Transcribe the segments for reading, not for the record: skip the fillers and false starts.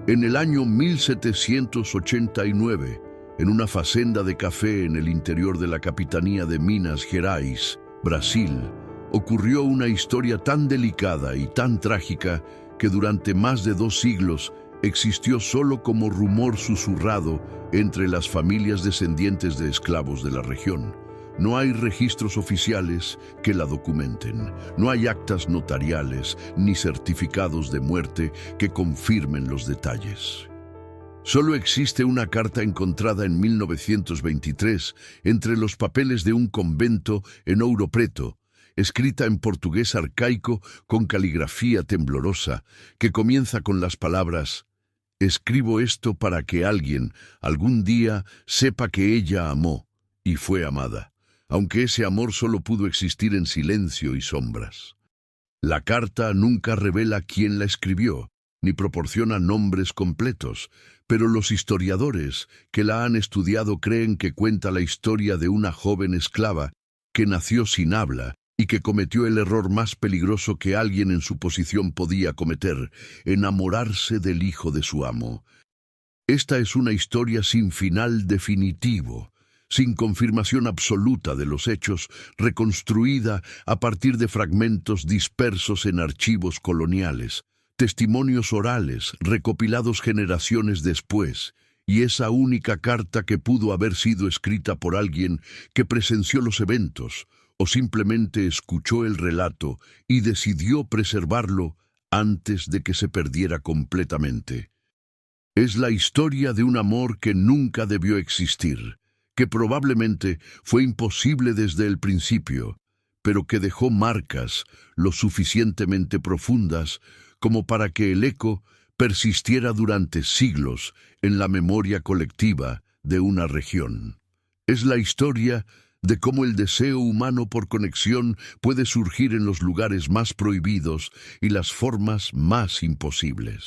En el año 1789, en una fazenda de café en el interior de la capitanía de Minas Gerais, Brasil, ocurrió una historia tan delicada y tan trágica que durante más de 2 siglos existió solo como rumor susurrado entre las familias descendientes de esclavos de la región. No hay registros oficiales que la documenten, no hay actas notariales ni certificados de muerte que confirmen los detalles. Solo existe una carta encontrada en 1923 entre los papeles de un convento en Ouro Preto, escrita en portugués arcaico con caligrafía temblorosa, que comienza con las palabras: «Escribo esto para que alguien, algún día, sepa que ella amó y fue amada, aunque ese amor solo pudo existir en silencio y sombras». La carta nunca revela quién la escribió, ni proporciona nombres completos, pero los historiadores que la han estudiado creen que cuenta la historia de una joven esclava que nació sin habla y que cometió el error más peligroso que alguien en su posición podía cometer: enamorarse del hijo de su amo. Esta es una historia sin final definitivo, sin confirmación absoluta de los hechos, reconstruida a partir de fragmentos dispersos en archivos coloniales, testimonios orales recopilados generaciones después, y esa única carta que pudo haber sido escrita por alguien que presenció los eventos o simplemente escuchó el relato y decidió preservarlo antes de que se perdiera completamente. Es la historia de un amor que nunca debió existir, que probablemente fue imposible desde el principio, pero que dejó marcas lo suficientemente profundas como para que el eco persistiera durante siglos en la memoria colectiva de una región. Es la historia de cómo el deseo humano por conexión puede surgir en los lugares más prohibidos y las formas más imposibles.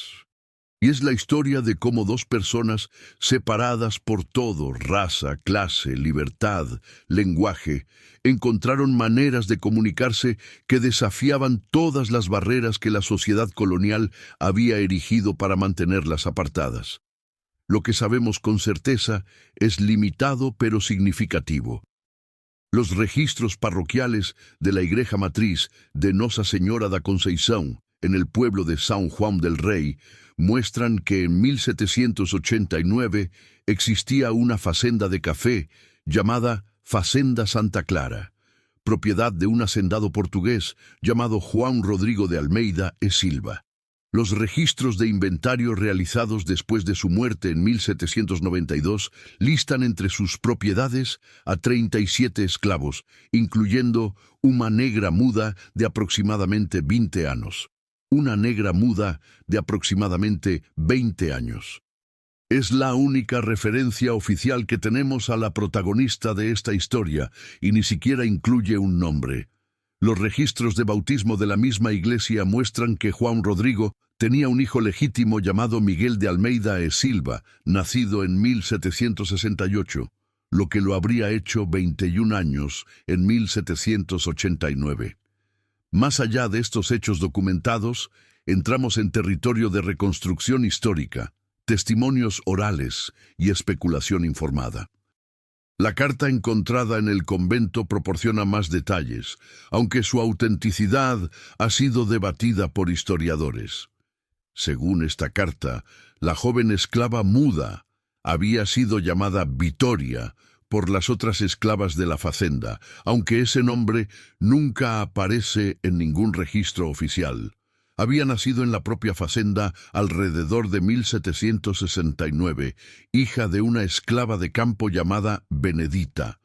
Y es la historia de cómo 2 personas separadas por todo, raza, clase, libertad, lenguaje, encontraron maneras de comunicarse que desafiaban todas las barreras que la sociedad colonial había erigido para mantenerlas apartadas. Lo que sabemos con certeza es limitado pero significativo. Los registros parroquiales de la Igreja Matriz de Nossa Senhora da Conceição, en el pueblo de São Juan del Rey, muestran que en 1789 existía una fazenda de café llamada Fazenda Santa Clara, propiedad de un hacendado portugués llamado Juan Rodrigo de Almeida e Silva. Los registros de inventario realizados después de su muerte en 1792 listan entre sus propiedades a 37 esclavos, incluyendo una negra muda de aproximadamente 20 años. Una negra muda de aproximadamente 20 años. Es la única referencia oficial que tenemos a la protagonista de esta historia, y ni siquiera incluye un nombre. Los registros de bautismo de la misma iglesia muestran que Juan Rodrigo tenía un hijo legítimo llamado Miguel de Almeida e Silva, nacido en 1768, lo que lo habría hecho 21 años en 1789. Más allá de estos hechos documentados, entramos en territorio de reconstrucción histórica, testimonios orales y especulación informada. La carta encontrada en el convento proporciona más detalles, aunque su autenticidad ha sido debatida por historiadores. Según esta carta, la joven esclava muda había sido llamada Vitoria por las otras esclavas de la fazenda, aunque ese nombre nunca aparece en ningún registro oficial. Había nacido en la propia fazenda alrededor de 1769, hija de una esclava de campo llamada Benedita.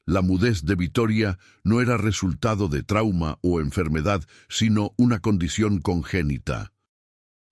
La mudez de Vitoria no era resultado de trauma o enfermedad, sino una condición congénita.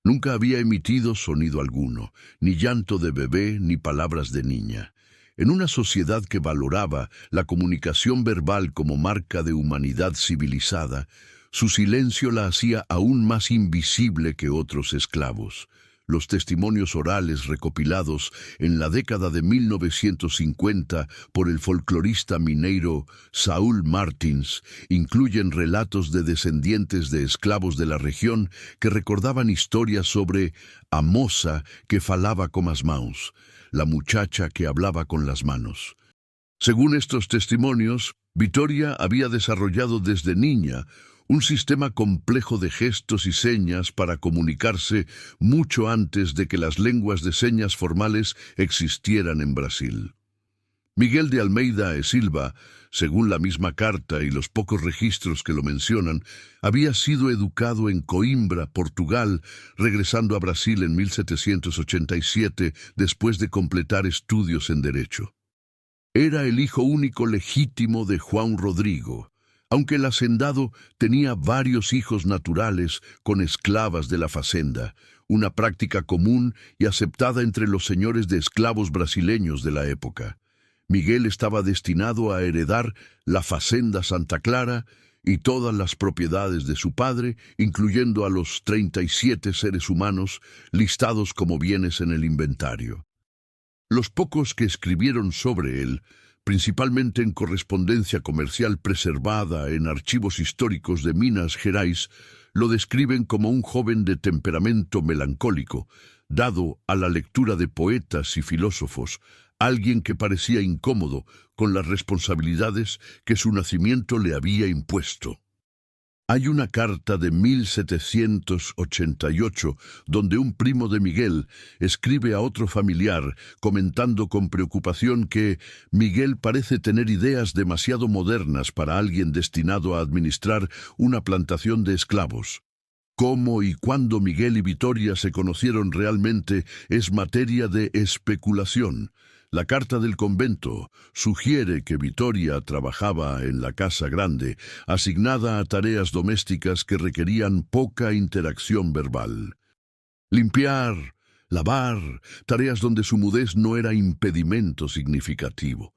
Nunca había emitido sonido alguno, ni llanto de bebé ni palabras de niña. En una sociedad que valoraba la comunicación verbal como marca de humanidad civilizada, su silencio la hacía aún más invisible que otros esclavos. Los testimonios orales recopilados en la década de 1950 por el folclorista mineiro Saúl Martins incluyen relatos de descendientes de esclavos de la región que recordaban historias sobre a moça que falaba con as mãos, la muchacha que hablaba con las manos. Según estos testimonios, Vitória había desarrollado desde niña un sistema complejo de gestos y señas para comunicarse mucho antes de que las lenguas de señas formales existieran en Brasil. Miguel de Almeida e Silva, según la misma carta y los pocos registros que lo mencionan, había sido educado en Coimbra, Portugal, regresando a Brasil en 1787 después de completar estudios en Derecho. Era el hijo único legítimo de Juan Rodrigo, aunque el hacendado tenía varios hijos naturales con esclavas de la facenda, una práctica común y aceptada entre los señores de esclavos brasileños de la época. Miguel estaba destinado a heredar la Facenda Santa Clara y todas las propiedades de su padre, incluyendo a los 37 seres humanos listados como bienes en el inventario. Los pocos que escribieron sobre él, principalmente en correspondencia comercial preservada en archivos históricos de Minas Gerais, lo describen como un joven de temperamento melancólico, dado a la lectura de poetas y filósofos, alguien que parecía incómodo con las responsabilidades que su nacimiento le había impuesto. Hay una carta de 1788 donde un primo de Miguel escribe a otro familiar comentando con preocupación que Miguel parece tener ideas demasiado modernas para alguien destinado a administrar una plantación de esclavos. Cómo y cuándo Miguel y Vitória se conocieron realmente es materia de especulación. La carta del convento sugiere que Vitória trabajaba en la casa grande, asignada a tareas domésticas que requerían poca interacción verbal. Limpiar, lavar, tareas donde su mudez no era impedimento significativo.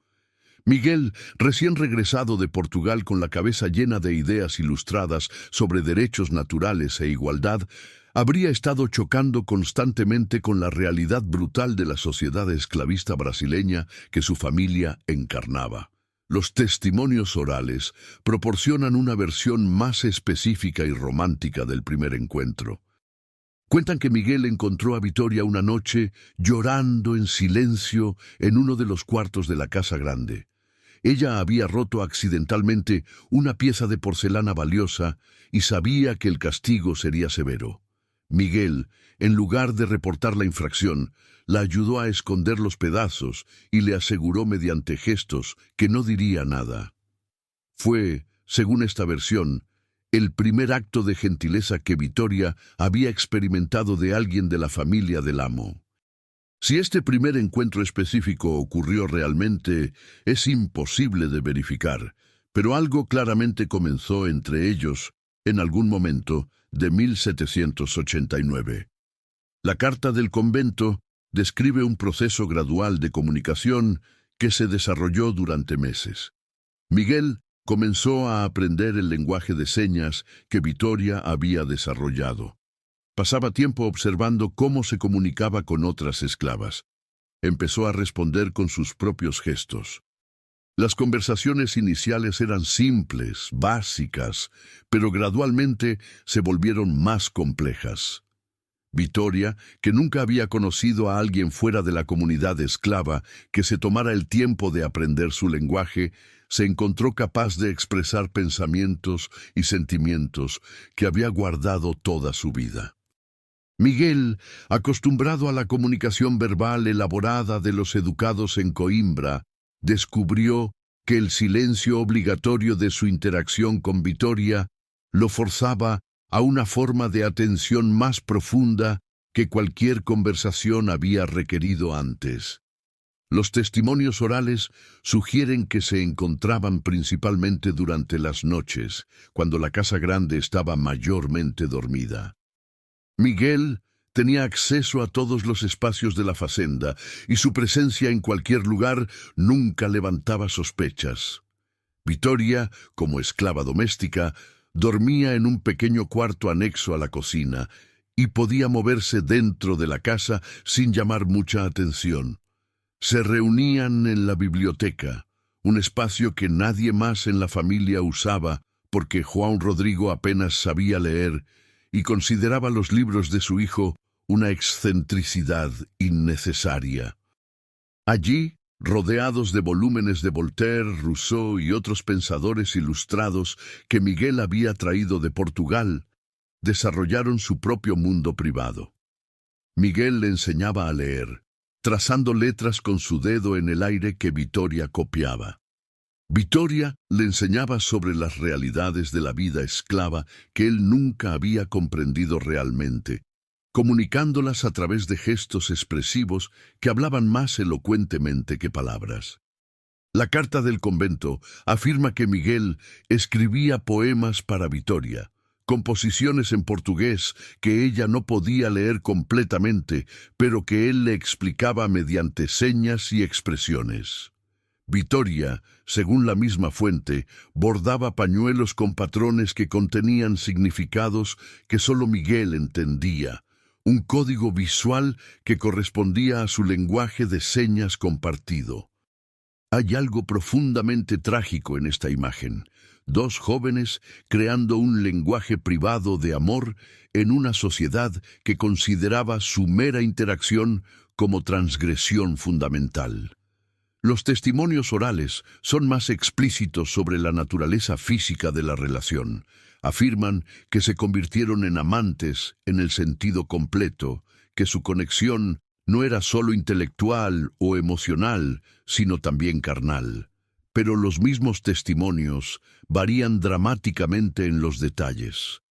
Miguel, recién regresado de Portugal con la cabeza llena de ideas ilustradas sobre derechos naturales e igualdad, habría estado chocando constantemente con la realidad brutal de la sociedad esclavista brasileña que su familia encarnaba. Los testimonios orales proporcionan una versión más específica y romántica del primer encuentro. Cuentan que Miguel encontró a Vitória una noche llorando en silencio en uno de los cuartos de la casa grande. Ella había roto accidentalmente una pieza de porcelana valiosa y sabía que el castigo sería severo. Miguel, en lugar de reportar la infracción, la ayudó a esconder los pedazos y le aseguró mediante gestos que no diría nada. Fue, según esta versión, el primer acto de gentileza que Vitória había experimentado de alguien de la familia del amo. Si este primer encuentro específico ocurrió realmente, es imposible de verificar, pero algo claramente comenzó entre ellos en algún momento de 1789. La carta del convento describe un proceso gradual de comunicación que se desarrolló durante meses. Miguel comenzó a aprender el lenguaje de señas que Vitória había desarrollado. Pasaba tiempo observando cómo se comunicaba con otras esclavas. Empezó a responder con sus propios gestos. Las conversaciones iniciales eran simples, básicas, pero gradualmente se volvieron más complejas. Vitória, que nunca había conocido a alguien fuera de la comunidad esclava que se tomara el tiempo de aprender su lenguaje, se encontró capaz de expresar pensamientos y sentimientos que había guardado toda su vida. Miguel, acostumbrado a la comunicación verbal elaborada de los educados en Coimbra, descubrió que el silencio obligatorio de su interacción con Vitória lo forzaba a una forma de atención más profunda que cualquier conversación había requerido antes. Los testimonios orales sugieren que se encontraban principalmente durante las noches, cuando la casa grande estaba mayormente dormida. Miguel tenía acceso a todos los espacios de la facenda y su presencia en cualquier lugar nunca levantaba sospechas. Vitória, como esclava doméstica, dormía en un pequeño cuarto anexo a la cocina y podía moverse dentro de la casa sin llamar mucha atención. Se reunían en la biblioteca, un espacio que nadie más en la familia usaba porque Juan Rodrigo apenas sabía leer y consideraba los libros de su hijo una excentricidad innecesaria. Allí, rodeados de volúmenes de Voltaire, Rousseau y otros pensadores ilustrados que Miguel había traído de Portugal, desarrollaron su propio mundo privado. Miguel le enseñaba a leer, trazando letras con su dedo en el aire que Vittoria copiaba. Vittoria le enseñaba sobre las realidades de la vida esclava que él nunca había comprendido realmente, comunicándolas a través de gestos expresivos que hablaban más elocuentemente que palabras. La carta del convento afirma que Miguel escribía poemas para Vittoria, composiciones en portugués que ella no podía leer completamente, pero que él le explicaba mediante señas y expresiones. Vittoria, según la misma fuente, bordaba pañuelos con patrones que contenían significados que solo Miguel entendía, un código visual que correspondía a su lenguaje de señas compartido. Hay algo profundamente trágico en esta imagen. Dos jóvenes creando un lenguaje privado de amor en una sociedad que consideraba su mera interacción como transgresión fundamental. Los testimonios orales son más explícitos sobre la naturaleza física de la relación. Afirman que se convirtieron en amantes en el sentido completo, que su conexión no era solo intelectual o emocional, sino también carnal. Pero los mismos testimonios varían dramáticamente en los detalles.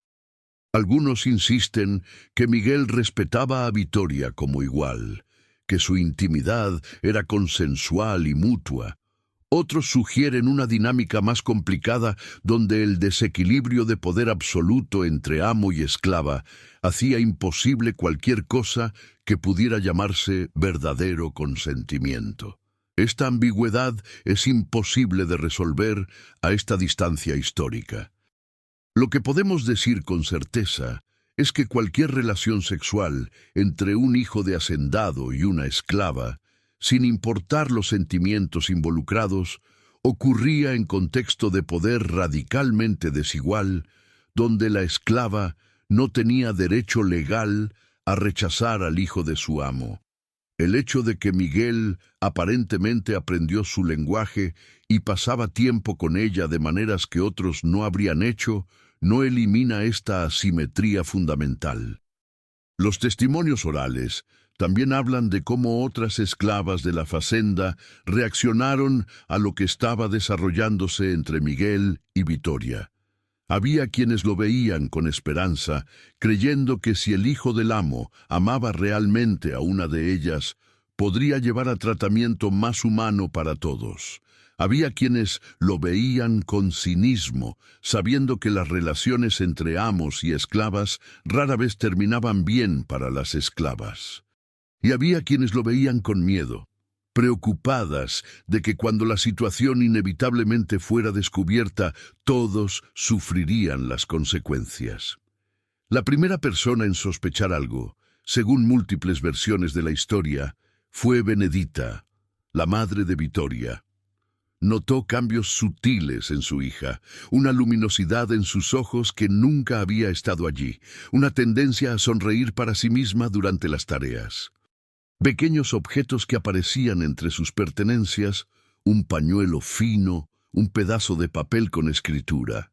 Algunos insisten que Miguel respetaba a Vittoria como igual, que su intimidad era consensual y mutua. Otros sugieren una dinámica más complicada donde el desequilibrio de poder absoluto entre amo y esclava hacía imposible cualquier cosa que pudiera llamarse verdadero consentimiento. Esta ambigüedad es imposible de resolver a esta distancia histórica. Lo que podemos decir con certeza es que cualquier relación sexual entre un hijo de hacendado y una esclava, sin importar los sentimientos involucrados, ocurría en contexto de poder radicalmente desigual, donde la esclava no tenía derecho legal a rechazar al hijo de su amo. El hecho de que Miguel aparentemente aprendió su lenguaje y pasaba tiempo con ella de maneras que otros no habrían hecho, no elimina esta asimetría fundamental. Los testimonios orales también hablan de cómo otras esclavas de la fazenda reaccionaron a lo que estaba desarrollándose entre Miguel y Vittoria. Había quienes lo veían con esperanza, creyendo que si el hijo del amo amaba realmente a una de ellas, podría llevar a tratamiento más humano para todos. Había quienes lo veían con cinismo, sabiendo que las relaciones entre amos y esclavas rara vez terminaban bien para las esclavas. Y había quienes lo veían con miedo, preocupadas de que cuando la situación inevitablemente fuera descubierta, todos sufrirían las consecuencias. La primera persona en sospechar algo, según múltiples versiones de la historia, fue Benedita, la madre de Vittoria. Notó cambios sutiles en su hija, una luminosidad en sus ojos que nunca había estado allí, una tendencia a sonreír para sí misma durante las tareas. Pequeños objetos que aparecían entre sus pertenencias, un pañuelo fino, un pedazo de papel con escritura.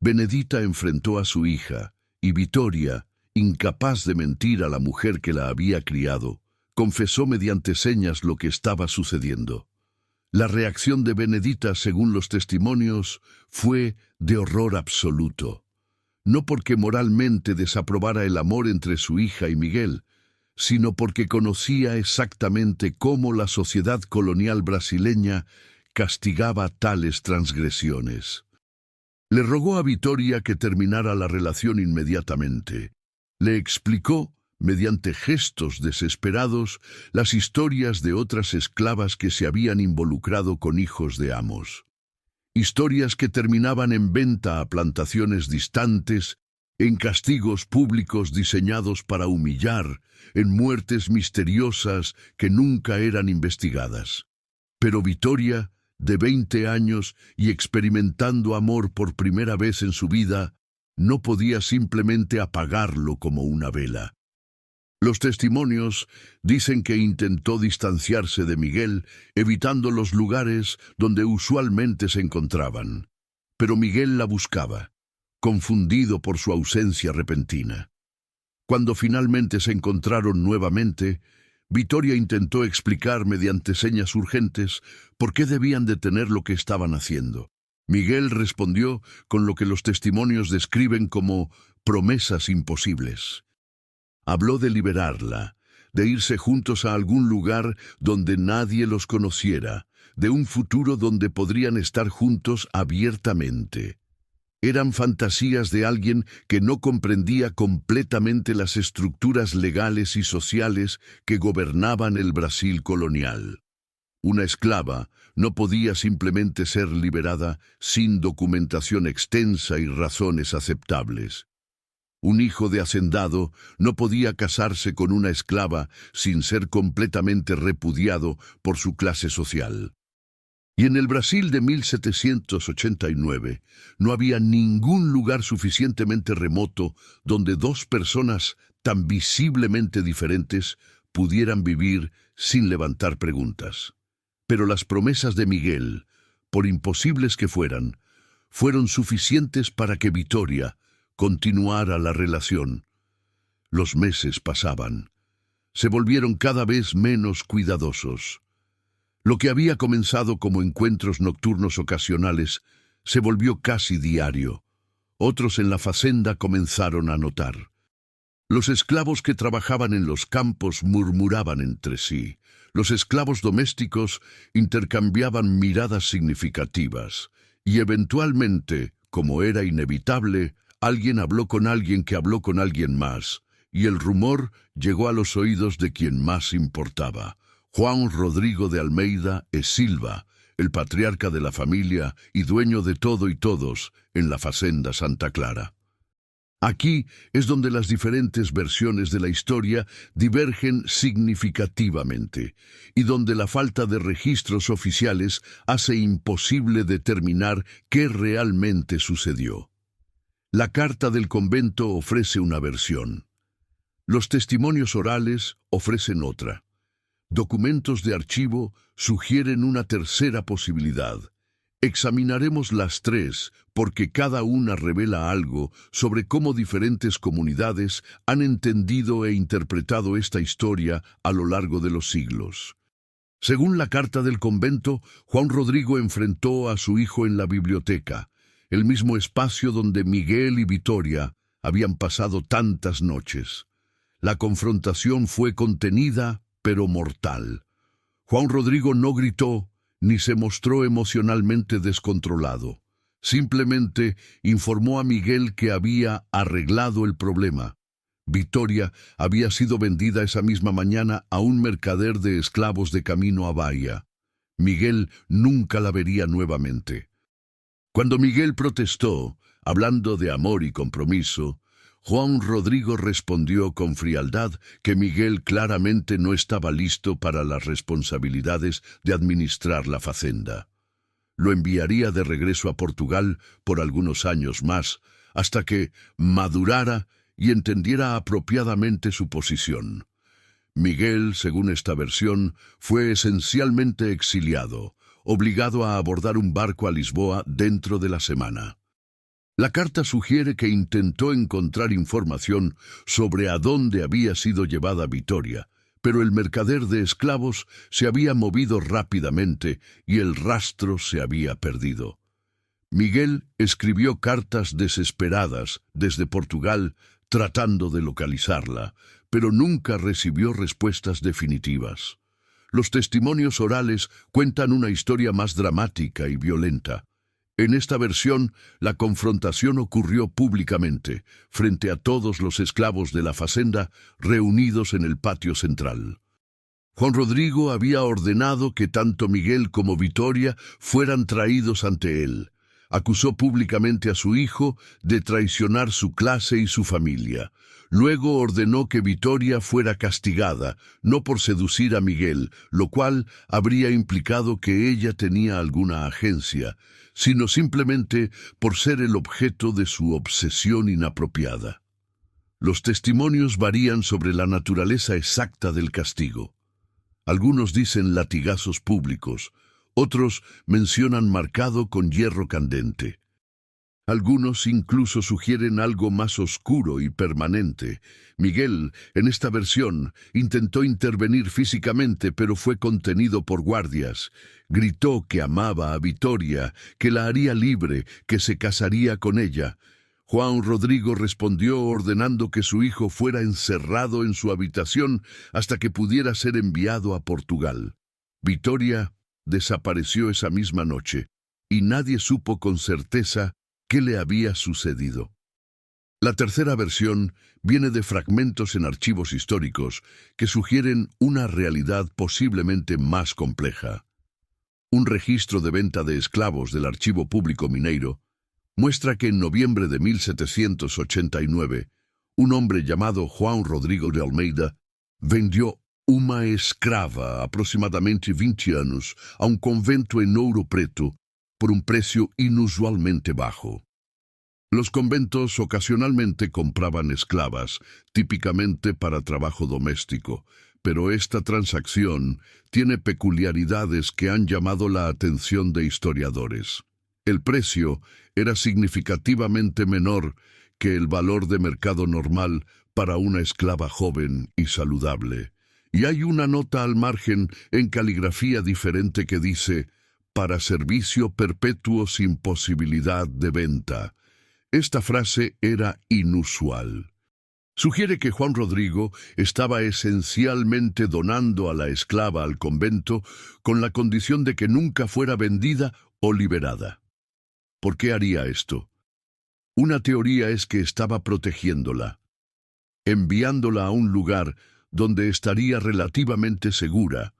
Benedita enfrentó a su hija, y Vittoria, incapaz de mentir a la mujer que la había criado, confesó mediante señas lo que estaba sucediendo. La reacción de Benedita, según los testimonios, fue de horror absoluto. No porque moralmente desaprobara el amor entre su hija y Miguel, sino porque conocía exactamente cómo la sociedad colonial brasileña castigaba tales transgresiones. Le rogó a Vittoria que terminara la relación inmediatamente. Le explicó, mediante gestos desesperados, las historias de otras esclavas que se habían involucrado con hijos de amos. Historias que terminaban en venta a plantaciones distantes en castigos públicos diseñados para humillar, en muertes misteriosas que nunca eran investigadas. Pero Vittoria, de 20 años y experimentando amor por primera vez en su vida, no podía simplemente apagarlo como una vela. Los testimonios dicen que intentó distanciarse de Miguel, evitando los lugares donde usualmente se encontraban. Pero Miguel la buscaba, confundido por su ausencia repentina. Cuando finalmente se encontraron nuevamente, Vittoria intentó explicar mediante señas urgentes por qué debían detener lo que estaban haciendo. Miguel respondió con lo que los testimonios describen como promesas imposibles. Habló de liberarla, de irse juntos a algún lugar donde nadie los conociera, de un futuro donde podrían estar juntos abiertamente. Eran fantasías de alguien que no comprendía completamente las estructuras legales y sociales que gobernaban el Brasil colonial. Una esclava no podía simplemente ser liberada sin documentación extensa y razones aceptables. Un hijo de hacendado no podía casarse con una esclava sin ser completamente repudiado por su clase social. Y en el Brasil de 1789 no había ningún lugar suficientemente remoto donde dos personas tan visiblemente diferentes pudieran vivir sin levantar preguntas. Pero las promesas de Miguel, por imposibles que fueran, fueron suficientes para que Vittoria continuara la relación. Los meses pasaban. Se volvieron cada vez menos cuidadosos. Lo que había comenzado como encuentros nocturnos ocasionales se volvió casi diario. Otros en la fazenda comenzaron a notar. Los esclavos que trabajaban en los campos murmuraban entre sí. Los esclavos domésticos intercambiaban miradas significativas. Y eventualmente, como era inevitable, alguien habló con alguien que habló con alguien más. Y el rumor llegó a los oídos de quien más importaba. Juan Rodrigo de Almeida e Silva, el patriarca de la familia y dueño de todo y todos en la fazenda Santa Clara. Aquí es donde las diferentes versiones de la historia divergen significativamente y donde la falta de registros oficiales hace imposible determinar qué realmente sucedió. La carta del convento ofrece una versión. Los testimonios orales ofrecen otra. Documentos de archivo sugieren una tercera posibilidad. Examinaremos las tres porque cada una revela algo sobre cómo diferentes comunidades han entendido e interpretado esta historia a lo largo de los siglos. Según la carta del convento, Juan Rodrigo enfrentó a su hijo en la biblioteca, el mismo espacio donde Miguel y Vittoria habían pasado tantas noches. La confrontación fue contenida, pero mortal. Juan Rodrigo no gritó ni se mostró emocionalmente descontrolado. Simplemente informó a Miguel que había arreglado el problema. Vittoria había sido vendida esa misma mañana a un mercader de esclavos de camino a Bahía. Miguel nunca la vería nuevamente. Cuando Miguel protestó, hablando de amor y compromiso, Juan Rodrigo respondió con frialdad que Miguel claramente no estaba listo para las responsabilidades de administrar la fazenda. Lo enviaría de regreso a Portugal por algunos años más, hasta que madurara y entendiera apropiadamente su posición. Miguel, según esta versión, fue esencialmente exiliado, obligado a abordar un barco a Lisboa dentro de la semana. La carta sugiere que intentó encontrar información sobre a dónde había sido llevada Vittoria, pero el mercader de esclavos se había movido rápidamente y el rastro se había perdido. Miguel escribió cartas desesperadas desde Portugal tratando de localizarla, pero nunca recibió respuestas definitivas. Los testimonios orales cuentan una historia más dramática y violenta. En esta versión, la confrontación ocurrió públicamente, frente a todos los esclavos de la fazenda reunidos en el patio central. Juan Rodrigo había ordenado que tanto Miguel como Vittoria fueran traídos ante él. Acusó públicamente a su hijo de traicionar su clase y su familia. Luego ordenó que Vittoria fuera castigada, no por seducir a Miguel, lo cual habría implicado que ella tenía alguna agencia, sino simplemente por ser el objeto de su obsesión inapropiada. Los testimonios varían sobre la naturaleza exacta del castigo. Algunos dicen latigazos públicos, otros mencionan marcado con hierro candente. Algunos incluso sugieren algo más oscuro y permanente. Miguel, en esta versión, intentó intervenir físicamente, pero fue contenido por guardias. Gritó que amaba a Vittoria, que la haría libre, que se casaría con ella. Juan Rodrigo respondió ordenando que su hijo fuera encerrado en su habitación hasta que pudiera ser enviado a Portugal. Vittoria desapareció esa misma noche, y nadie supo con certeza qué le había sucedido. La tercera versión viene de fragmentos en archivos históricos que sugieren una realidad posiblemente más compleja. Un registro de venta de esclavos del Archivo Público Mineiro muestra que en noviembre de 1789, un hombre llamado Juan Rodrigo de Almeida vendió una escrava, aproximadamente 20 años, a un convento en Ouro Preto por un precio inusualmente bajo. Los conventos ocasionalmente compraban esclavas, típicamente para trabajo doméstico, pero esta transacción tiene peculiaridades que han llamado la atención de historiadores. El precio era significativamente menor que el valor de mercado normal para una esclava joven y saludable. Y hay una nota al margen en caligrafía diferente que dice: para servicio perpetuo sin posibilidad de venta. Esta frase era inusual. Sugiere que Juan Rodrigo estaba esencialmente donando a la esclava al convento con la condición de que nunca fuera vendida o liberada. ¿Por qué haría esto? Una teoría es que estaba protegiéndola, enviándola a un lugar donde estaría relativamente segura,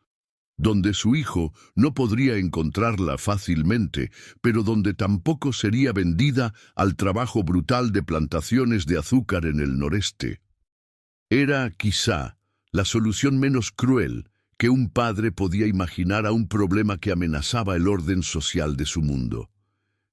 donde su hijo no podría encontrarla fácilmente, pero donde tampoco sería vendida al trabajo brutal de plantaciones de azúcar en el noreste. Era, quizá, la solución menos cruel que un padre podía imaginar a un problema que amenazaba el orden social de su mundo.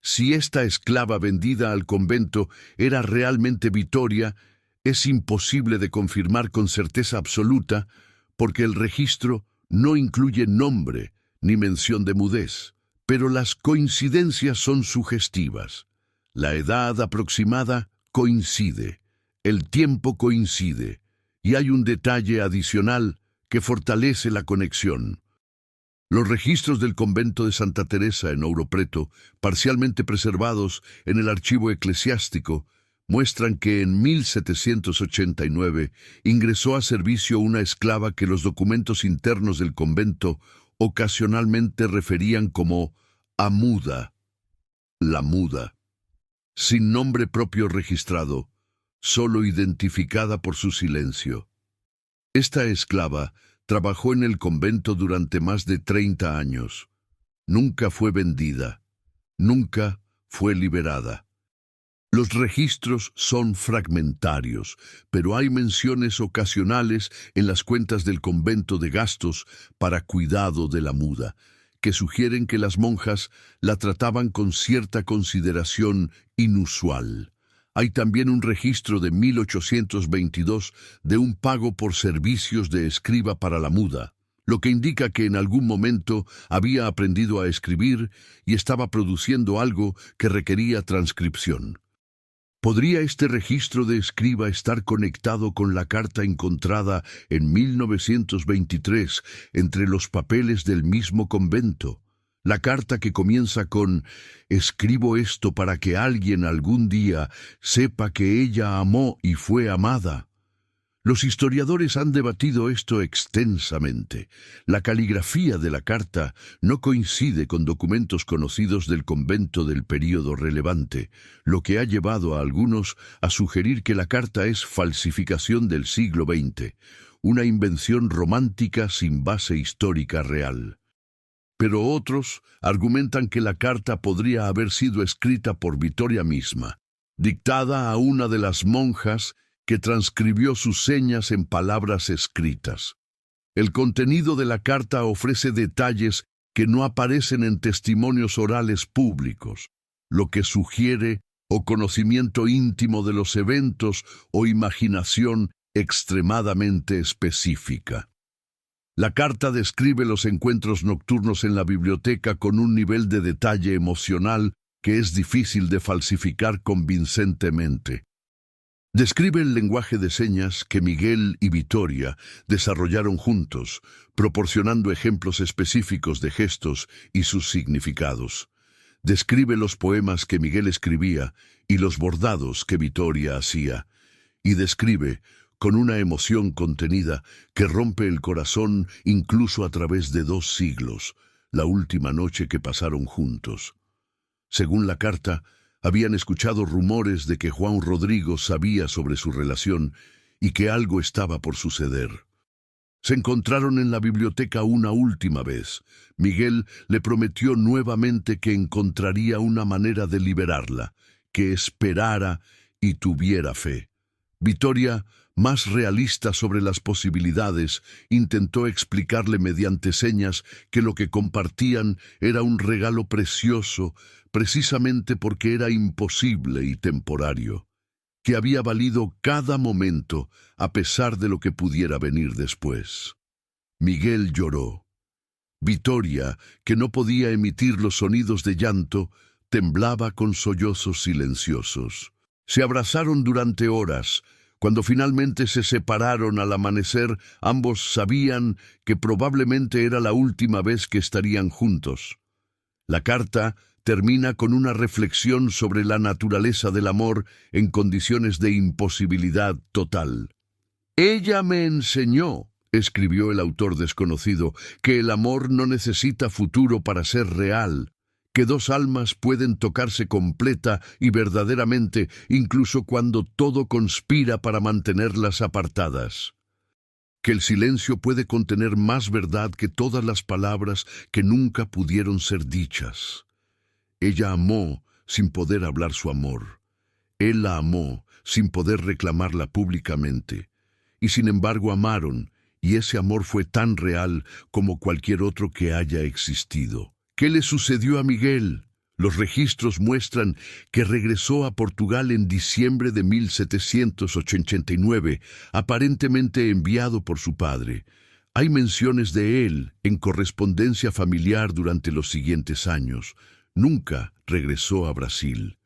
Si esta esclava vendida al convento era realmente Vittoria, es imposible de confirmar con certeza absoluta, porque el registro no incluye nombre ni mención de mudez, pero las coincidencias son sugestivas. La edad aproximada coincide, el tiempo coincide, y hay un detalle adicional que fortalece la conexión. Los registros del convento de Santa Teresa en Ouro Preto, parcialmente preservados en el archivo eclesiástico, muestran que en 1789 ingresó a servicio una esclava que los documentos internos del convento ocasionalmente referían como Amuda, la muda, sin nombre propio registrado, solo identificada por su silencio. Esta esclava trabajó en el convento durante más de 30 años. Nunca fue vendida, nunca fue liberada. Los registros son fragmentarios, pero hay menciones ocasionales en las cuentas del convento de gastos para cuidado de la muda, que sugieren que las monjas la trataban con cierta consideración inusual. Hay también un registro de 1822 de un pago por servicios de escriba para la muda, lo que indica que en algún momento había aprendido a escribir y estaba produciendo algo que requería transcripción. ¿Podría este registro de escriba estar conectado con la carta encontrada en 1923 entre los papeles del mismo convento? La carta que comienza con «Escribo esto para que alguien algún día sepa que ella amó y fue amada». Los historiadores han debatido esto extensamente. La caligrafía de la carta no coincide con documentos conocidos del convento del período relevante, lo que ha llevado a algunos a sugerir que la carta es falsificación del siglo XX, una invención romántica sin base histórica real. pero otros argumentan que la carta podría haber sido escrita por Vittoria misma, dictada a una de las monjas que transcribió sus señas en palabras escritas. El contenido de la carta ofrece detalles que no aparecen en testimonios orales públicos, lo que sugiere o conocimiento íntimo de los eventos o imaginación extremadamente específica. La carta describe los encuentros nocturnos en la biblioteca con un nivel de detalle emocional que es difícil de falsificar convincentemente. Describe el lenguaje de señas que Miguel y Vittoria desarrollaron juntos, proporcionando ejemplos específicos de gestos y sus significados. Describe los poemas que Miguel escribía y los bordados que Vittoria hacía. Y describe, con una emoción contenida que rompe el corazón incluso a través de 2 siglos, la última noche que pasaron juntos. Según la carta, habían escuchado rumores de que Juan Rodrigo sabía sobre su relación y que algo estaba por suceder. Se encontraron en la biblioteca una última vez. Miguel le prometió nuevamente que encontraría una manera de liberarla, que esperara y tuviera fe. Vittoria, más realista sobre las posibilidades, intentó explicarle mediante señas que lo que compartían era un regalo precioso, precisamente porque era imposible y temporario, que había valido cada momento a pesar de lo que pudiera venir después. Miguel lloró. Vittoria, que no podía emitir los sonidos de llanto, temblaba con sollozos silenciosos. Se abrazaron durante horas. Cuando finalmente se separaron al amanecer, ambos sabían que probablemente era la última vez que estarían juntos. La carta termina con una reflexión sobre la naturaleza del amor en condiciones de imposibilidad total. «Ella me enseñó», escribió el autor desconocido, «que el amor no necesita futuro para ser real, que 2 almas pueden tocarse completa y verdaderamente incluso cuando todo conspira para mantenerlas apartadas, que el silencio puede contener más verdad que todas las palabras que nunca pudieron ser dichas. Ella amó sin poder hablar su amor. Él la amó sin poder reclamarla públicamente. Y sin embargo amaron, y ese amor fue tan real como cualquier otro que haya existido. ¿Qué le sucedió a Miguel? Los registros muestran que regresó a Portugal en diciembre de 1789, aparentemente enviado por su padre. Hay menciones de él en correspondencia familiar durante los siguientes años. Nunca regresó a Brasil.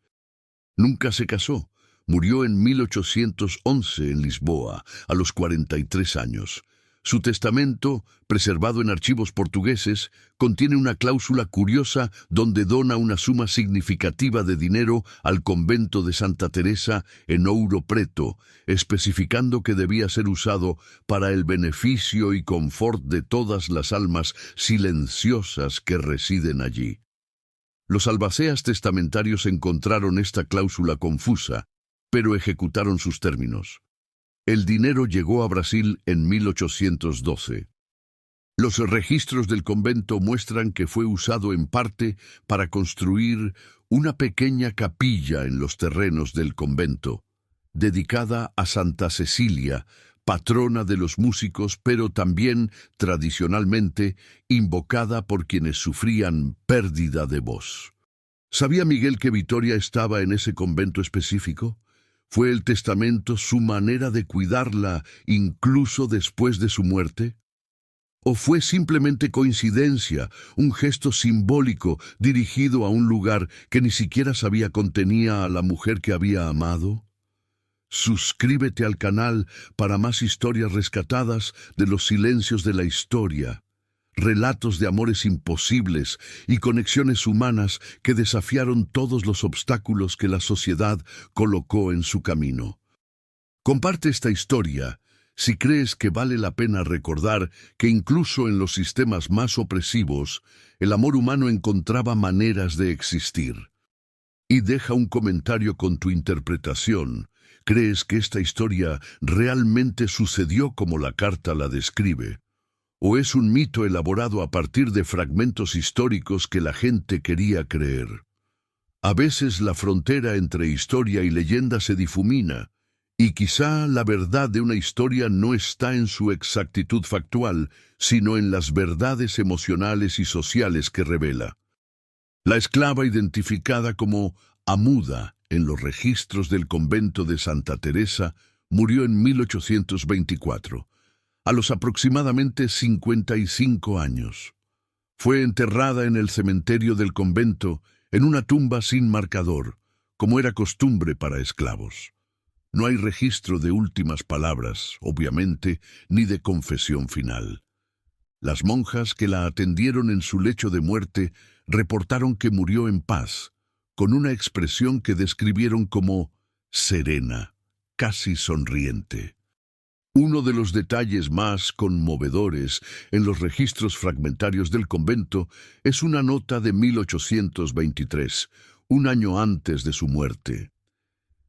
Nunca se casó. Murió en 1811 en Lisboa, a los 43 años. Su testamento, preservado en archivos portugueses, contiene una cláusula curiosa donde dona una suma significativa de dinero al convento de Santa Teresa en Ouro Preto, especificando que debía ser usado para el beneficio y confort de todas las almas silenciosas que residen allí. Los albaceas testamentarios encontraron esta cláusula confusa, pero ejecutaron sus términos. El dinero llegó a Brasil en 1812. Los registros del convento muestran que fue usado en parte para construir una pequeña capilla en los terrenos del convento, dedicada a Santa Cecilia, patrona de los músicos, pero también, tradicionalmente, invocada por quienes sufrían pérdida de voz. ¿Sabía Miguel que Vittoria estaba en ese convento específico? ¿Fue el testamento su manera de cuidarla incluso después de su muerte? ¿O fue simplemente coincidencia, un gesto simbólico dirigido a un lugar que ni siquiera sabía contenía a la mujer que había amado? Suscríbete al canal para más historias rescatadas de los silencios de la historia, relatos de amores imposibles y conexiones humanas que desafiaron todos los obstáculos que la sociedad colocó en su camino. Comparte esta historia si crees que vale la pena recordar que incluso en los sistemas más opresivos, el amor humano encontraba maneras de existir. Y deja un comentario con tu interpretación. ¿Crees que esta historia realmente sucedió como la carta la describe? ¿O es un mito elaborado a partir de fragmentos históricos que la gente quería creer? A veces la frontera entre historia y leyenda se difumina, y quizá la verdad de una historia no está en su exactitud factual, sino en las verdades emocionales y sociales que revela. La esclava identificada como Amuda en los registros del convento de Santa Teresa murió en 1824, a los aproximadamente 55 años. Fue enterrada en el cementerio del convento en una tumba sin marcador, como era costumbre para esclavos. No hay registro de últimas palabras, obviamente, ni de confesión final. Las monjas que la atendieron en su lecho de muerte reportaron que murió en paz, con una expresión que describieron como serena, casi sonriente. Uno de los detalles más conmovedores en los registros fragmentarios del convento es una nota de 1823, un año antes de su muerte.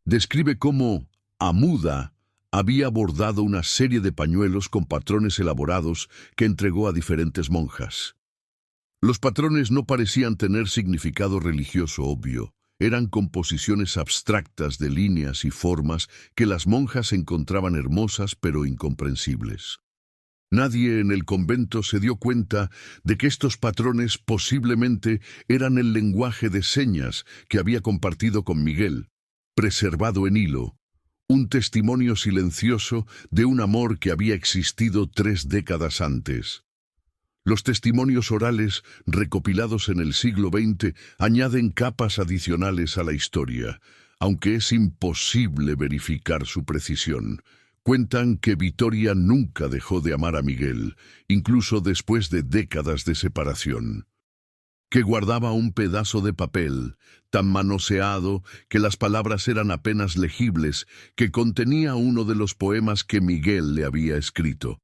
Describe cómo Amuda había bordado una serie de pañuelos con patrones elaborados que entregó a diferentes monjas. Los patrones no parecían tener significado religioso obvio. Eran composiciones abstractas de líneas y formas que las monjas encontraban hermosas pero incomprensibles. Nadie en el convento se dio cuenta de que estos patrones posiblemente eran el lenguaje de señas que había compartido con Miguel, preservado en hilo, un testimonio silencioso de un amor que había existido 3 décadas antes. Los testimonios orales recopilados en el siglo XX añaden capas adicionales a la historia, aunque es imposible verificar su precisión. Cuentan que Vittoria nunca dejó de amar a Miguel, incluso después de décadas de separación. Que guardaba un pedazo de papel, tan manoseado que las palabras eran apenas legibles, que contenía uno de los poemas que Miguel le había escrito.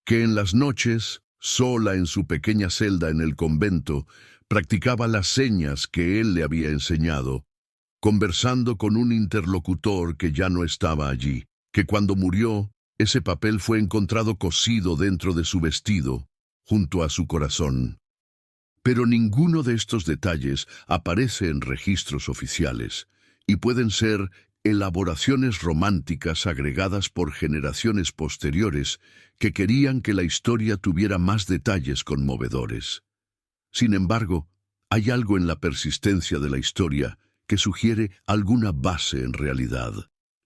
Que en las noches, sola en su pequeña celda en el convento, practicaba las señas que él le había enseñado, conversando con un interlocutor que ya no estaba allí, que cuando murió, ese papel fue encontrado cosido dentro de su vestido, junto a su corazón. Pero ninguno de estos detalles aparece en registros oficiales, y pueden ser elaboraciones románticas agregadas por generaciones posteriores que querían que la historia tuviera más detalles conmovedores. Sin embargo, hay algo en la persistencia de la historia que sugiere alguna base en realidad.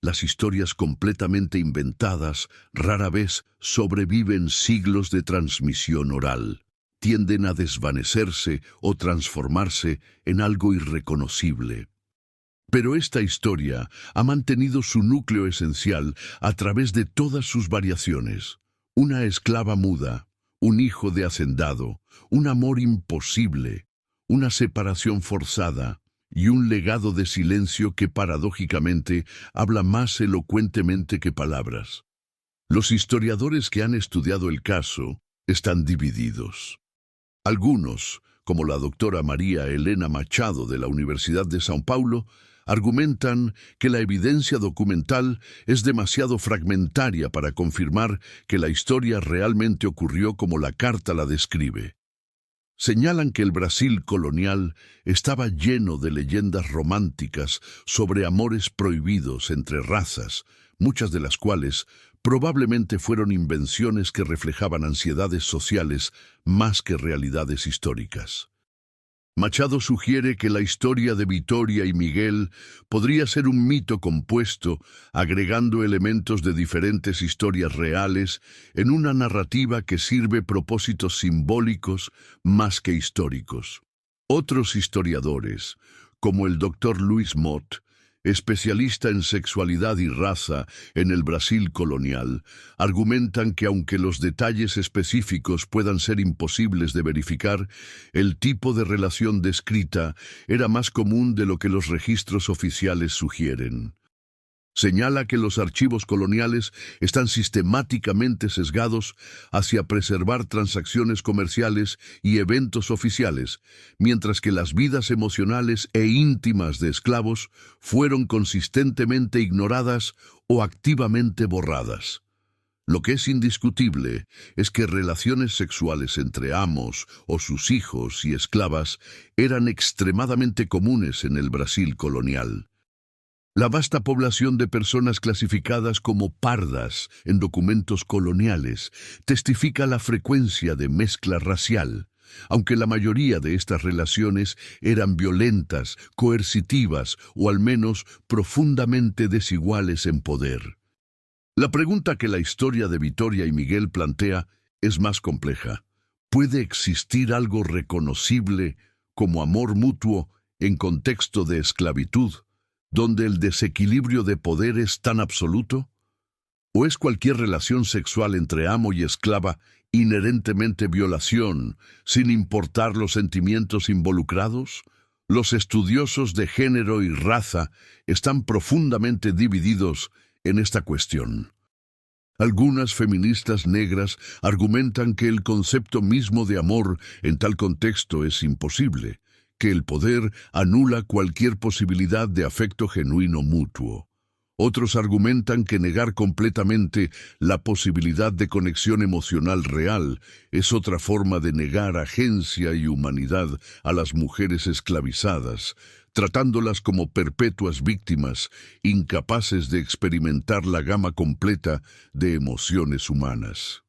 Las historias completamente inventadas rara vez sobreviven siglos de transmisión oral. Tienden a desvanecerse o transformarse en algo irreconocible. Pero esta historia ha mantenido su núcleo esencial a través de todas sus variaciones. Una esclava muda, un hijo de hacendado, un amor imposible, una separación forzada y un legado de silencio que paradójicamente habla más elocuentemente que palabras. Los historiadores que han estudiado el caso están divididos. Algunos, como la doctora María Elena Machado de la Universidad de São Paulo, argumentan que la evidencia documental es demasiado fragmentaria para confirmar que la historia realmente ocurrió como la carta la describe. Señalan que el Brasil colonial estaba lleno de leyendas románticas sobre amores prohibidos entre razas, muchas de las cuales probablemente fueron invenciones que reflejaban ansiedades sociales más que realidades históricas. Machado sugiere que la historia de Vittoria y Miguel podría ser un mito compuesto, agregando elementos de diferentes historias reales en una narrativa que sirve propósitos simbólicos más que históricos. Otros historiadores, como el Dr. Luis Mott, especialista en sexualidad y raza en el Brasil colonial, argumentan que aunque los detalles específicos puedan ser imposibles de verificar, el tipo de relación descrita era más común de lo que los registros oficiales sugieren. Señala que los archivos coloniales están sistemáticamente sesgados hacia preservar transacciones comerciales y eventos oficiales, mientras que las vidas emocionales e íntimas de esclavos fueron consistentemente ignoradas o activamente borradas. Lo que es indiscutible es que relaciones sexuales entre amos o sus hijos y esclavas eran extremadamente comunes en el Brasil colonial. La vasta población de personas clasificadas como pardas en documentos coloniales testifica la frecuencia de mezcla racial, aunque la mayoría de estas relaciones eran violentas, coercitivas o al menos profundamente desiguales en poder. La pregunta que la historia de Vitória y Miguel plantea es más compleja. ¿Puede existir algo reconocible como amor mutuo en contexto de esclavitud, donde el desequilibrio de poder es tan absoluto? ¿O es cualquier relación sexual entre amo y esclava inherentemente violación, sin importar los sentimientos involucrados? Los estudiosos de género y raza están profundamente divididos en esta cuestión. Algunas feministas negras argumentan que el concepto mismo de amor en tal contexto es imposible, que el poder anula cualquier posibilidad de afecto genuino mutuo. Otros argumentan que negar completamente la posibilidad de conexión emocional real es otra forma de negar agencia y humanidad a las mujeres esclavizadas, tratándolas como perpetuas víctimas, incapaces de experimentar la gama completa de emociones humanas.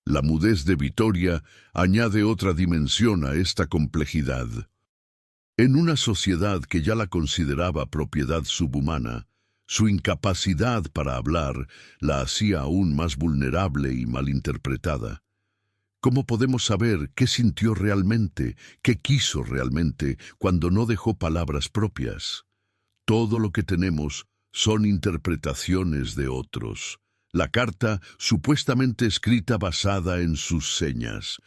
La mudez de Vitória añade otra dimensión a esta complejidad. En una sociedad que ya la consideraba propiedad subhumana, su incapacidad para hablar la hacía aún más vulnerable y malinterpretada. ¿Cómo podemos saber qué sintió realmente, qué quiso realmente, cuando no dejó palabras propias? Todo lo que tenemos son interpretaciones de otros. La carta supuestamente escrita basada en sus señas,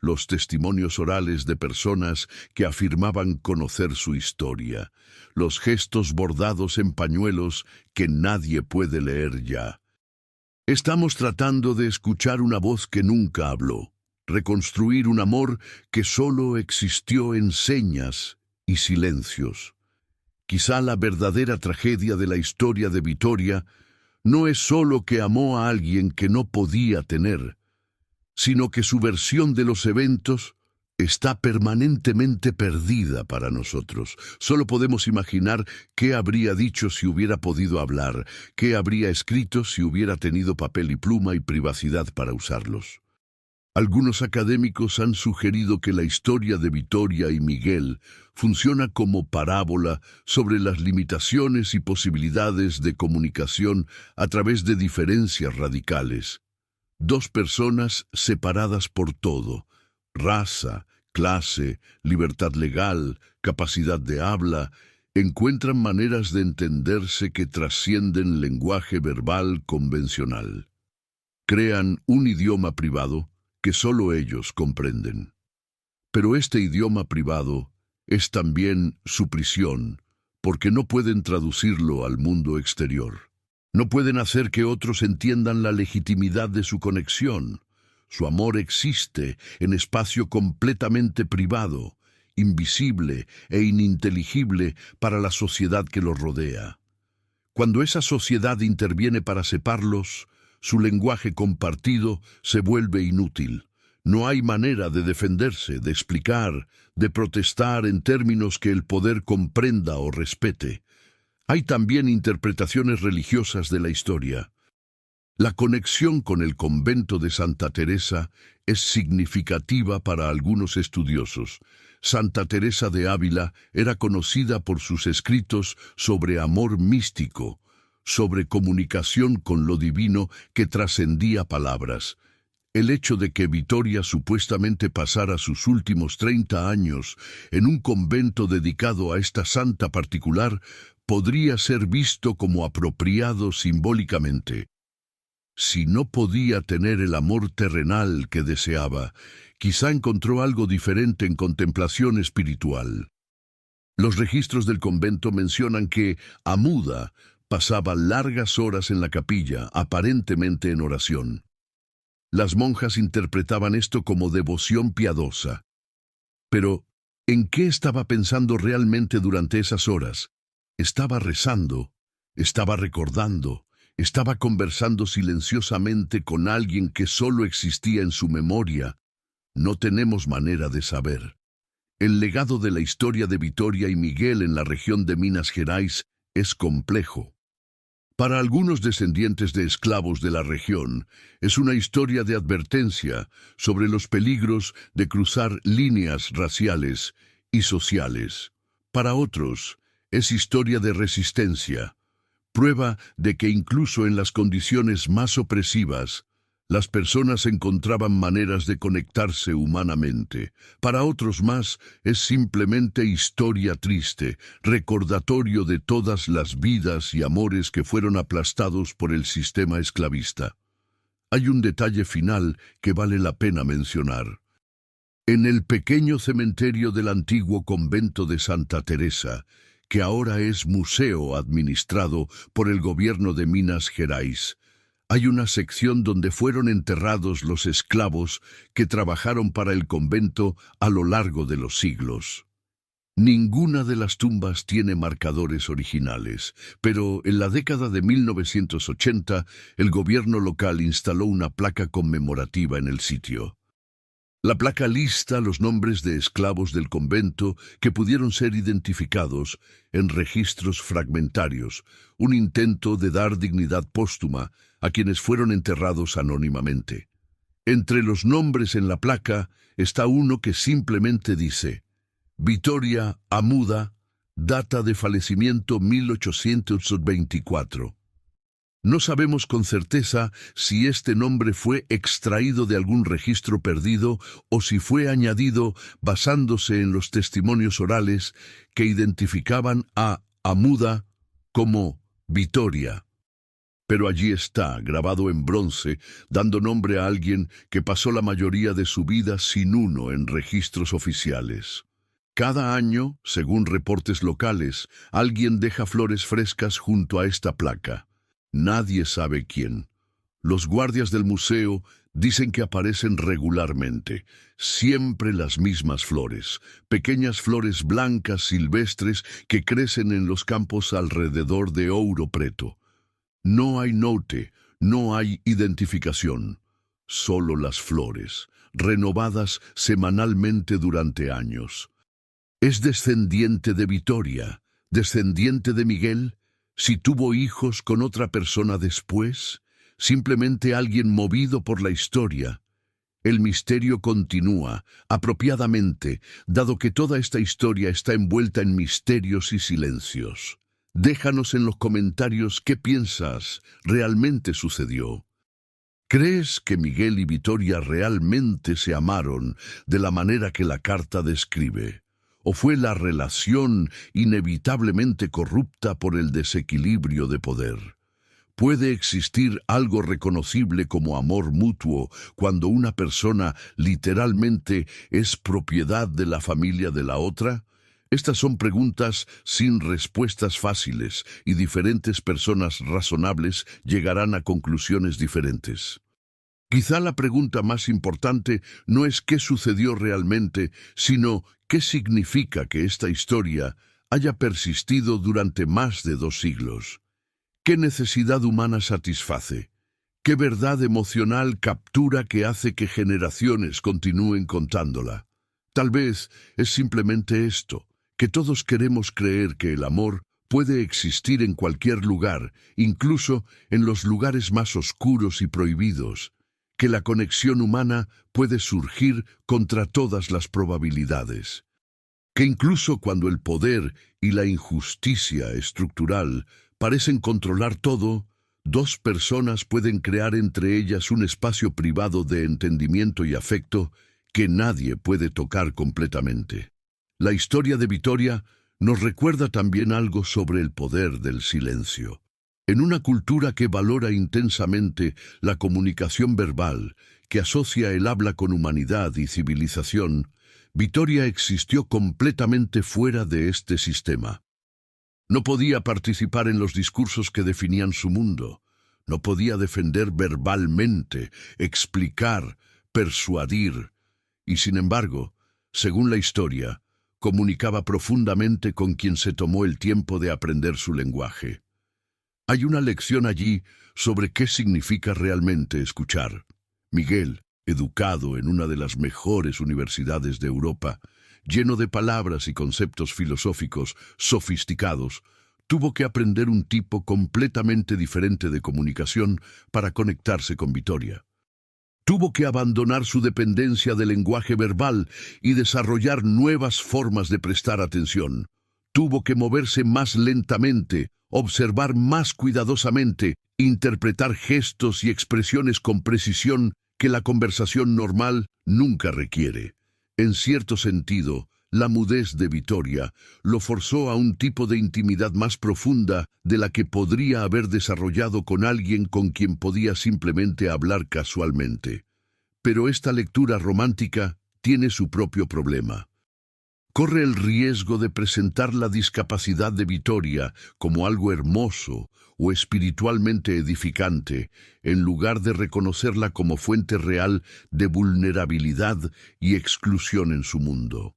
los testimonios orales de personas que afirmaban conocer su historia, los gestos bordados en pañuelos que nadie puede leer ya. Estamos tratando de escuchar una voz que nunca habló, reconstruir un amor que solo existió en señas y silencios. Quizá la verdadera tragedia de la historia de Vitória no es solo que amó a alguien que no podía tener, sino que su versión de los eventos está permanentemente perdida para nosotros. Solo podemos imaginar qué habría dicho si hubiera podido hablar, qué habría escrito si hubiera tenido papel y pluma y privacidad para usarlos. Algunos académicos han sugerido que la historia de Vitória y Miguel funciona como parábola sobre las limitaciones y posibilidades de comunicación a través de diferencias radicales. Dos personas separadas por todo: raza, clase, libertad legal, capacidad de habla, encuentran maneras de entenderse que trascienden lenguaje verbal convencional. Crean un idioma privado que solo ellos comprenden. Pero este idioma privado es también su prisión, porque no pueden traducirlo al mundo exterior. No pueden hacer que otros entiendan la legitimidad de su conexión. Su amor existe en espacio completamente privado, invisible e ininteligible para la sociedad que los rodea. Cuando esa sociedad interviene para separarlos, su lenguaje compartido se vuelve inútil. No hay manera de defenderse, de explicar, de protestar en términos que el poder comprenda o respete. Hay también interpretaciones religiosas de la historia. La conexión con el convento de Santa Teresa es significativa para algunos estudiosos. Santa Teresa de Ávila era conocida por sus escritos sobre amor místico, sobre comunicación con lo divino que trascendía palabras. El hecho de que Vitória supuestamente pasara sus últimos 30 años en un convento dedicado a esta santa particular podría ser visto como apropiado simbólicamente. Si no podía tener el amor terrenal que deseaba, quizá encontró algo diferente en contemplación espiritual. Los registros del convento mencionan que Amuda pasaba largas horas en la capilla, aparentemente en oración. Las monjas interpretaban esto como devoción piadosa. Pero, ¿en qué estaba pensando realmente durante esas horas? Estaba rezando, estaba recordando, estaba conversando silenciosamente con alguien que solo existía en su memoria. No tenemos manera de saber. El legado de la historia de Vitoria y Miguel en la región de Minas Gerais es complejo. Para algunos descendientes de esclavos de la región, es una historia de advertencia sobre los peligros de cruzar líneas raciales y sociales. Para otros, es historia de resistencia, prueba de que incluso en las condiciones más opresivas, las personas encontraban maneras de conectarse humanamente. Para otros más, es simplemente historia triste, recordatorio de todas las vidas y amores que fueron aplastados por el sistema esclavista. Hay un detalle final que vale la pena mencionar. En el pequeño cementerio del antiguo convento de Santa Teresa, que ahora es museo administrado por el gobierno de Minas Gerais, hay una sección donde fueron enterrados los esclavos que trabajaron para el convento a lo largo de los siglos. Ninguna de las tumbas tiene marcadores originales, pero en la década de 1980 el gobierno local instaló una placa conmemorativa en el sitio. La placa lista los nombres de esclavos del convento que pudieron ser identificados en registros fragmentarios, un intento de dar dignidad póstuma a quienes fueron enterrados anónimamente. Entre los nombres en la placa está uno que simplemente dice: Vitoria Amuda, data de fallecimiento 1824. No sabemos con certeza si este nombre fue extraído de algún registro perdido o si fue añadido basándose en los testimonios orales que identificaban a Amuda como Vitoria. Pero allí está, grabado en bronce, dando nombre a alguien que pasó la mayoría de su vida sin uno en registros oficiales. Cada año, según reportes locales, alguien deja flores frescas junto a esta placa. Nadie sabe quién. Los guardias del museo dicen que aparecen regularmente, siempre las mismas flores, pequeñas flores blancas silvestres que crecen en los campos alrededor de Ouro Preto. No hay note, no hay identificación, solo las flores, renovadas semanalmente durante años. ¿Es descendiente de Vitoria, descendiente de Miguel? Si tuvo hijos con otra persona después, simplemente alguien movido por la historia. El misterio continúa, apropiadamente, dado que toda esta historia está envuelta en misterios y silencios. Déjanos en los comentarios qué piensas realmente sucedió. ¿Crees que Miguel y Vitoria realmente se amaron de la manera que la carta describe? ¿O fue la relación inevitablemente corrupta por el desequilibrio de poder? ¿Puede existir algo reconocible como amor mutuo cuando una persona literalmente es propiedad de la familia de la otra? Estas son preguntas sin respuestas fáciles y diferentes personas razonables llegarán a conclusiones diferentes. Quizá la pregunta más importante no es qué sucedió realmente, sino qué significa que esta historia haya persistido durante más de 2 siglos. ¿Qué necesidad humana satisface? ¿Qué verdad emocional captura que hace que generaciones continúen contándola? Tal vez es simplemente esto, que todos queremos creer que el amor puede existir en cualquier lugar, incluso en los lugares más oscuros y prohibidos, que la conexión humana puede surgir contra todas las probabilidades, que incluso cuando el poder y la injusticia estructural parecen controlar todo, 2 personas pueden crear entre ellas un espacio privado de entendimiento y afecto que nadie puede tocar completamente. La historia de Vitoria nos recuerda también algo sobre el poder del silencio. En una cultura que valora intensamente la comunicación verbal, que asocia el habla con humanidad y civilización, Vitoria existió completamente fuera de este sistema. No podía participar en los discursos que definían su mundo. No podía defender verbalmente, explicar, persuadir. Y sin embargo, según la historia, comunicaba profundamente con quien se tomó el tiempo de aprender su lenguaje. Hay una lección allí sobre qué significa realmente escuchar. Miguel, educado en una de las mejores universidades de Europa, lleno de palabras y conceptos filosóficos sofisticados, tuvo que aprender un tipo completamente diferente de comunicación para conectarse con Vitoria. Tuvo que abandonar su dependencia del lenguaje verbal y desarrollar nuevas formas de prestar atención. Tuvo que moverse más lentamente, observar más cuidadosamente, interpretar gestos y expresiones con precisión que la conversación normal nunca requiere. En cierto sentido, la mudez de Vitoria lo forzó a un tipo de intimidad más profunda de la que podría haber desarrollado con alguien con quien podía simplemente hablar casualmente. Pero esta lectura romántica tiene su propio problema. Corre el riesgo de presentar la discapacidad de Vitoria como algo hermoso o espiritualmente edificante, en lugar de reconocerla como fuente real de vulnerabilidad y exclusión en su mundo.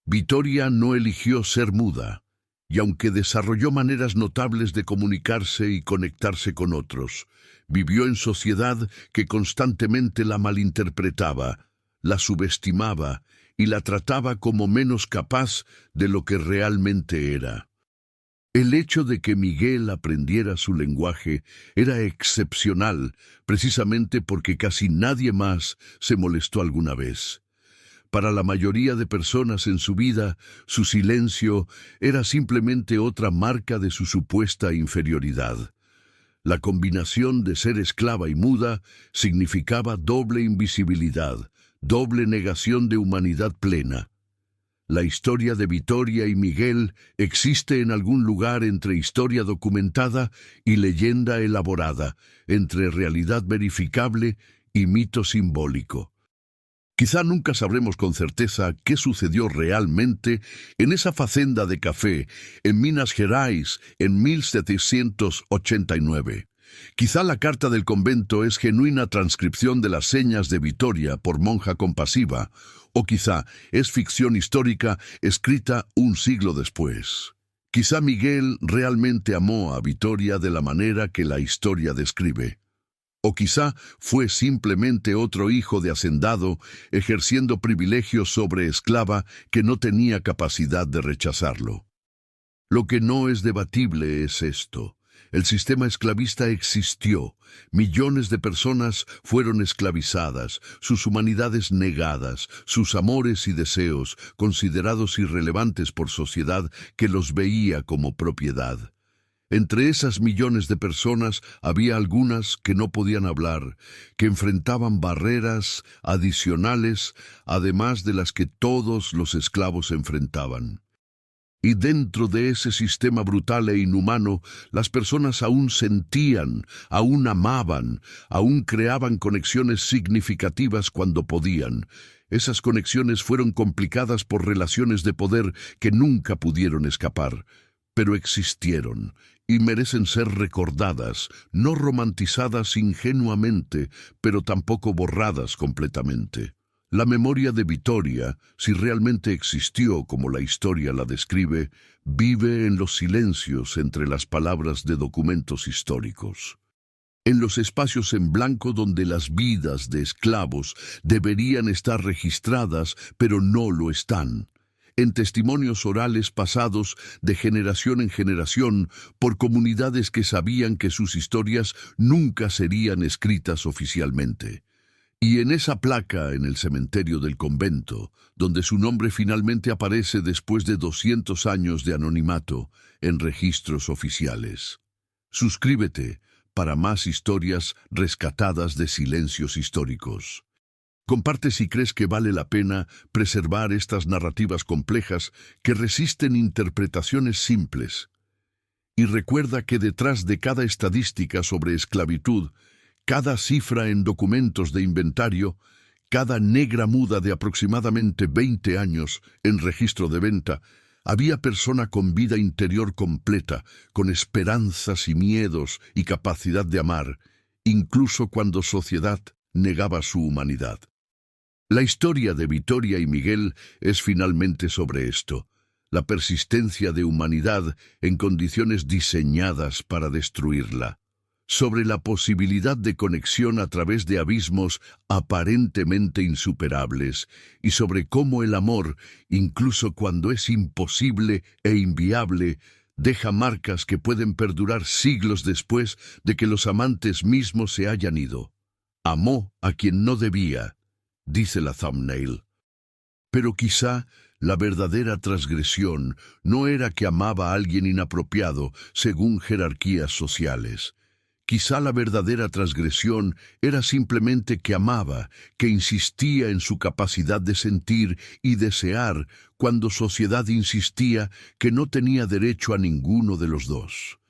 Vitoria no eligió ser muda, y aunque desarrolló maneras notables de comunicarse y conectarse con otros, vivió en sociedad que constantemente la malinterpretaba, la subestimaba y la trataba como menos capaz de lo que realmente era. El hecho de que Miguel aprendiera su lenguaje era excepcional, precisamente porque casi nadie más se molestó alguna vez. Para la mayoría de personas en su vida, su silencio era simplemente otra marca de su supuesta inferioridad. La combinación de ser esclava y muda significaba doble invisibilidad, doble negación de humanidad plena. La historia de Vitoria y Miguel existe en algún lugar entre historia documentada y leyenda elaborada, entre realidad verificable y mito simbólico. Quizá nunca sabremos con certeza qué sucedió realmente en esa fazenda de café en Minas Gerais en 1789. Quizá la carta del convento es genuina transcripción de las señas de Vitoria por monja compasiva, o quizá es ficción histórica escrita un siglo después. Quizá Miguel realmente amó a Vitoria de la manera que la historia describe. O quizá fue simplemente otro hijo de hacendado ejerciendo privilegios sobre esclava que no tenía capacidad de rechazarlo. Lo que no es debatible es esto. El sistema esclavista existió. Millones de personas fueron esclavizadas, sus humanidades negadas, sus amores y deseos considerados irrelevantes por sociedad que los veía como propiedad. Entre esas millones de personas había algunas que no podían hablar, que enfrentaban barreras adicionales, además de las que todos los esclavos enfrentaban. Y dentro de ese sistema brutal e inhumano, las personas aún sentían, aún amaban, aún creaban conexiones significativas cuando podían. Esas conexiones fueron complicadas por relaciones de poder que nunca pudieron escapar, pero existieron y merecen ser recordadas, no romantizadas ingenuamente, pero tampoco borradas completamente. La memoria de Vitoria, si realmente existió como la historia la describe, vive en los silencios entre las palabras de documentos históricos. En los espacios en blanco donde las vidas de esclavos deberían estar registradas, pero no lo están. En testimonios orales pasados de generación en generación por comunidades que sabían que sus historias nunca serían escritas oficialmente. Y en esa placa en el cementerio del convento, donde su nombre finalmente aparece después de 200 años de anonimato en registros oficiales. Suscríbete para más historias rescatadas de silencios históricos. Comparte si crees que vale la pena preservar estas narrativas complejas que resisten interpretaciones simples. Y recuerda que detrás de cada estadística sobre esclavitud, cada cifra en documentos de inventario, cada negra muda de aproximadamente 20 años en registro de venta, había persona con vida interior completa, con esperanzas y miedos y capacidad de amar, incluso cuando sociedad negaba su humanidad. La historia de Vitoria y Miguel es finalmente sobre esto. la persistencia de humanidad en condiciones diseñadas para destruirla, sobre la posibilidad de conexión a través de abismos aparentemente insuperables, y sobre cómo el amor, incluso cuando es imposible e inviable, deja marcas que pueden perdurar siglos después de que los amantes mismos se hayan ido. Amó a quien no debía, dice la thumbnail. Pero quizá la verdadera transgresión no era que amaba a alguien inapropiado según jerarquías sociales. Quizá la verdadera transgresión era simplemente que amaba, que insistía en su capacidad de sentir y desear cuando sociedad insistía que no tenía derecho a ninguno de los dos.